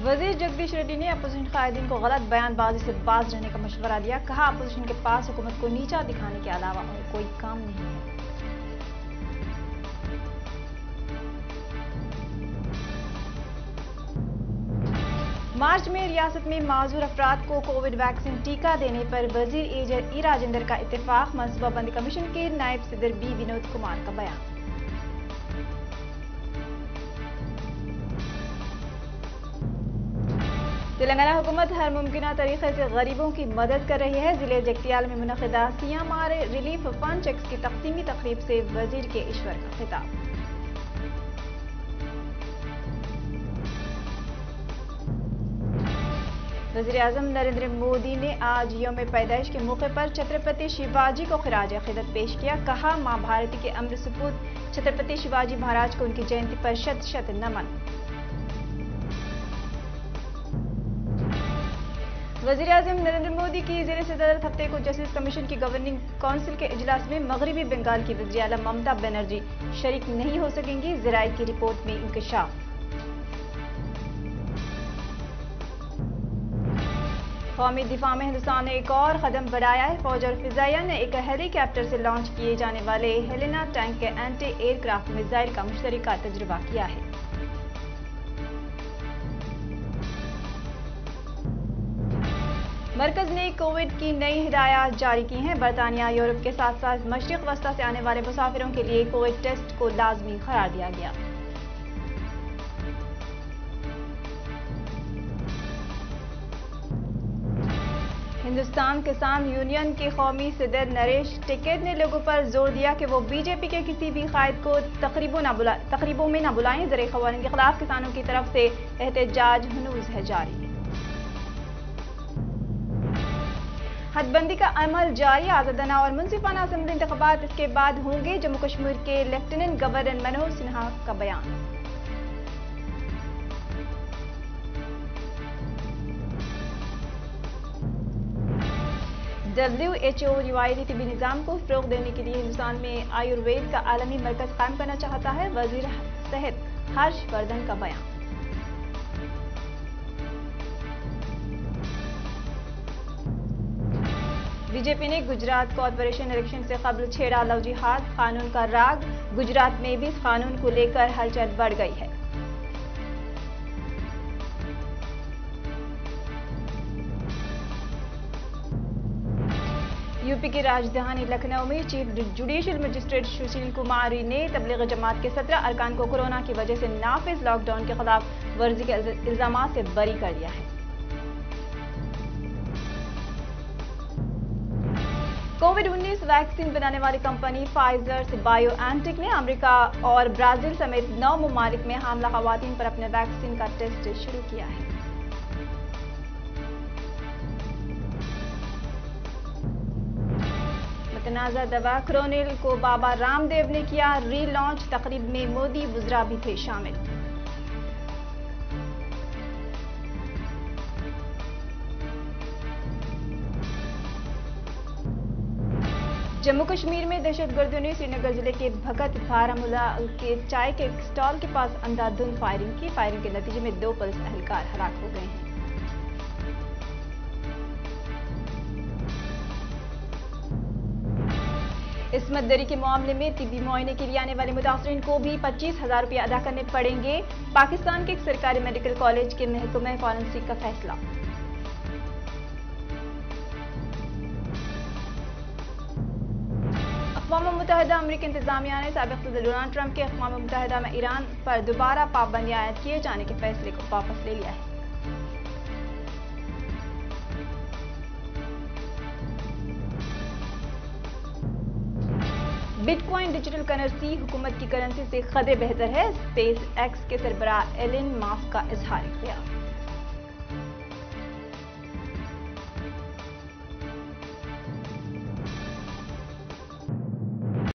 वजीर जगदीश रेड्डी ने अपोजिशन कायदीन को गलत बयानबाजी से बाज रहने का मशवरा दिया। कहा, अपोजिशन के पास हुकूमत को नीचा दिखाने के अलावा और कोई काम नहीं है। मार्च में रियासत में माजूर अफराद को कोविड वैक्सीन टीका देने पर वजीर ए राजेंद्र का इत्तेफाक। मनसूबाबंदी कमीशन के नायब सदर बी विनोद कुमार का बयान। तेलंगाना हुकूमत हर मुमकिन तरीके से गरीबों की मदद कर रही है। जिले जगतियाल में मुनक़िदा सीएमआर रिलीफ फंड चेक्स की तक़सीमी तकरीब से वजीर के ईश्वर का खिताब। वज़ीर आज़म नरेंद्र मोदी ने आज यौम पैदाइश के मौके पर छत्रपति शिवाजी को खिराज अक़ीदत पेश किया। कहा, मां भारती के अमर सपूत छत्रपति शिवाजी महाराज को उनकी जयंती पर शत शत नमन। वज़ीर आज़म नरेंद्र मोदी की ज़ेर सदारत हफ्ते को जस्टिस कमीशन की गवर्निंग काउंसिल के इजलास में मगरबी बंगाल की वज़ीर आला ममता बनर्जी शरीक नहीं हो सकेंगी। ज़राए की रिपोर्ट में इंकशाफ। कौमी दिफा में हिंदुस्तान ने एक और कदम बढ़ाया है। फौज और फिजाइया ने एक हेलीकॉप्टर से लॉन्च किए जाने वाले हेलेना टैंक के एंटी एयरक्राफ्ट मिसाइल का मुश्तरका तजुर्बा किया है। मरकज ने कोविड की नई हिदायत जारी की हैं। बरतानिया यूरोप के साथ साथ मशरिक वस्ता से आने वाले मुसाफिरों के लिए कोविड टेस्ट को लाजमी करार दिया गया। हिंदुस्तान किसान यूनियन के कौमी सदर नरेश टिकैत ने लोगों पर जोर दिया कि वो बीजेपी के किसी भी कायद को तकरीबों में न बुलाएं। ज़र क़वानीन के खिलाफ किसानों की तरफ से एहतजाज हनूज है जारी। हदबंदी का अमल जारी। आज़ादाना और मुंसिफाना असम्बली इंतखाबात इसके बाद होंगे। जम्मू कश्मीर के लेफ्टिनेंट गवर्नर मनोज सिन्हा का बयान। WHO रिवायती तिबी निज़ाम को फ़रोग़ देने के लिए हिंदुस्तान में आयुर्वेद का आलमी मरकज़ कायम करना चाहता है। वज़ीर सेहत हर्षवर्धन का बयान। बीजेपी ने गुजरात कॉरपोरेशन इलेक्शन से कबल छेड़ा लव जिहाद कानून का राग। गुजरात में भी इस कानून को लेकर हलचल बढ़ गई है। यूपी की राजधानी लखनऊ में chief judicial magistrate Sushil Kumar ने तबलीग जमात के 17 अरकान को कोरोना की वजह से नाफिज लॉकडाउन के खिलाफ वर्जी के इल्जामात से बरी कर दिया है। कोविड-19 वैक्सीन बनाने वाली कंपनी फाइजर बायोएनटेक ने अमेरिका और ब्राजील समेत 9 ममालिक में हामला खवातीन पर अपने वैक्सीन का टेस्ट शुरू किया है। मुतनाज़ा दवा क्रोनिल को बाबा रामदेव ने किया री लॉन्च। तकरीब में मोदी वुज़रा भी थे शामिल। जम्मू कश्मीर में दहशतगर्दों ने श्रीनगर जिले के भगत बारामूला के चाय के स्टॉल के पास अंधाधुंध फायरिंग की। फायरिंग के नतीजे में 2 पुलिस एहलकार हलाक हो गए हैं। इस्मत दरी के मामले में तिब्बी मुआयने के लिए आने वाले मुतासरीन को भी 25,000 रुपये अदा करने पड़ेंगे। पाकिस्तान के एक सरकारी मेडिकल कॉलेज के महकमे फॉरेंसिक का फैसला। अक़वाम मुत्तहिदा अमरीकी इंतजामिया ने साबिक़ सदर डोनाल्ड ट्रंप के अक़वाम मुत्तहिदा में ईरान पर दोबारा पाबंदी आयद किए जाने के फैसले को वापस ले लिया है। बिटकॉइन डिजिटल करेंसी हुकूमत की करेंसी से कदरे बेहतर है। स्पेस एक्स के सरबराह एलन मस्क का इज़हार किया।